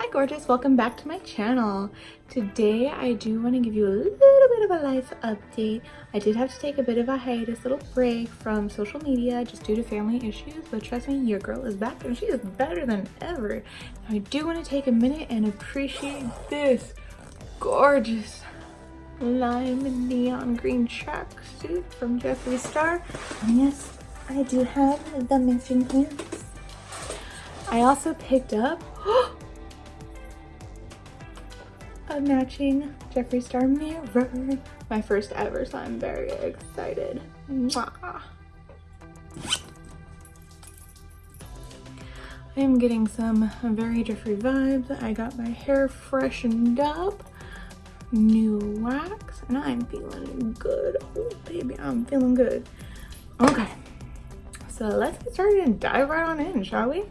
Hi gorgeous, welcome back to my channel. Today I do want to give you a little bit of a life update. I did have to take a bit of a hiatus, little break from social media just due to family issues, but trust me, your girl is back and she is better than ever. Now, I do want to take a minute and appreciate this gorgeous lime and neon green tracksuit from JEFFREE Star. And yes, I do have the matching pants. I also picked up a matching JEFFREE Star mirror, my first ever, so I'm very excited. Mwah. I am getting some very JEFFREE vibes. I got my hair freshened up, new wax, and I'm feeling good. Oh baby, I'm feeling good. Okay, so let's get started and dive right on in, shall we?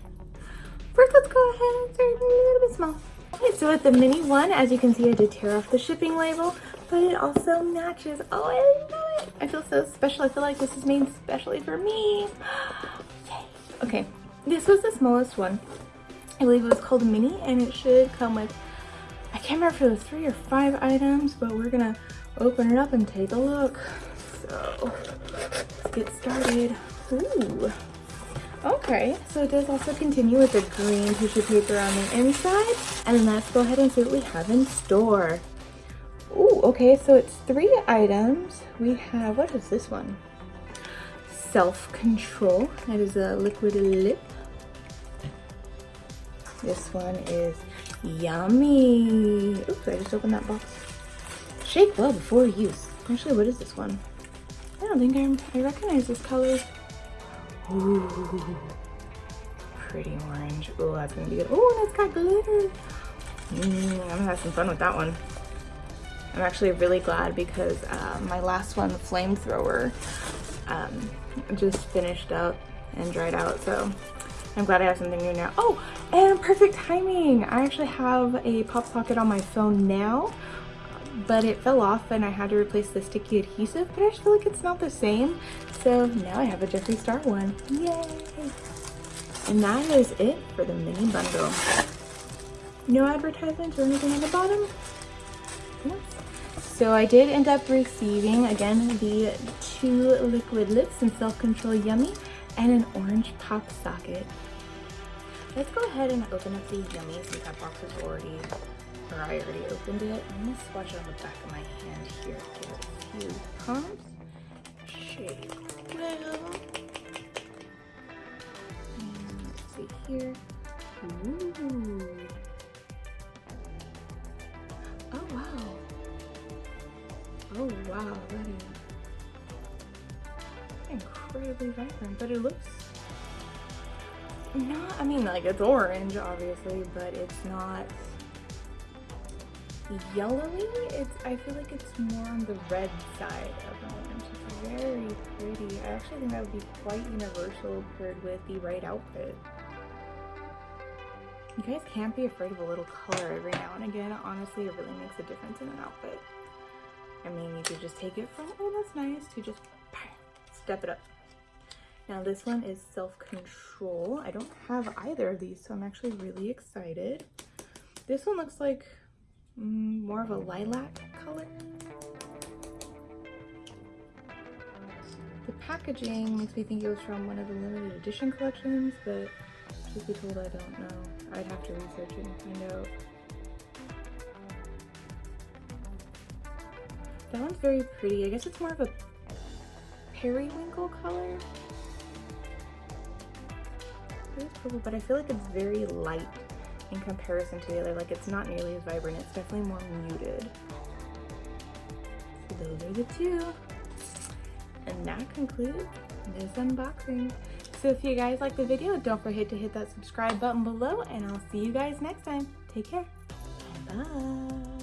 First, let's go ahead and start a little bit small. Okay, so with the mini one, as you can see, I did tear off the shipping label, but it also matches. Oh, I love it. I feel so special. I feel like this is made specially for me. Yay. Okay, this was the smallest one. I believe it was called mini, and it should come with, I can't remember if it was 3 or 5 items, but we're gonna open it up and take a look. So let's get started. Ooh. Okay, so it does also continue with the green tissue paper on the inside. And let's go ahead and see what we have in store. Ooh, okay, so it's 3 items. We have, what is this one? Self-Control. That is a liquid lip. This one is Yummy. Oops, I just opened that box. Shake well before use. Actually, what is this one? I don't think I recognize this color. Ooh, pretty orange. Oh, that's gonna be good. Oh, and it's got glitter. I'm gonna have some fun with that one. I'm actually really glad because my last one, the flamethrower, just finished up and dried out. So I'm glad I have something new now. Oh, and perfect timing. I actually have a pop socket on my phone now, but it fell off and I had to replace the sticky adhesive, but I just feel like it's not the same. So now I have a JEFFREE Star one. Yay! And that is it for the mini bundle. No advertisements or anything on the bottom. Yes. So I did end up receiving, again, the 2 liquid lips in Self-Control Yummy and an orange pop socket. Let's go ahead and open up the Yummy since that box was already, or I already opened it. I'm gonna swatch it on the back of my hand here. Give it a few pumps. Shake well. And let's see here. Ooh. Oh wow. Oh wow, that is incredibly vibrant, but it looks not, I mean, like, it's orange obviously, but it's not yellowy. I feel like it's more on the red side of the orange. It's very pretty. I actually think that would be quite universal paired with the right outfit. You guys can't be afraid of a little color every now and again. Honestly, it really makes a difference in an outfit. I mean, you could just take it from, oh, that's nice, to just step it up. Now this one is Self-Control. I don't have either of these, so I'm actually really excited. This one looks like more of a lilac color. The packaging makes me think it was from one of the limited edition collections, but truth be told, I don't know. I'd have to research it and find out. That one's very pretty. I guess it's more of a periwinkle color. It's purple, but I feel like it's very light in comparison to the other. Like, it's not nearly as vibrant. It's definitely more muted. So those are the 2. And that concludes this unboxing. So if you guys like the video, don't forget to hit that subscribe button below, and I'll see you guys next time. Take care. Bye.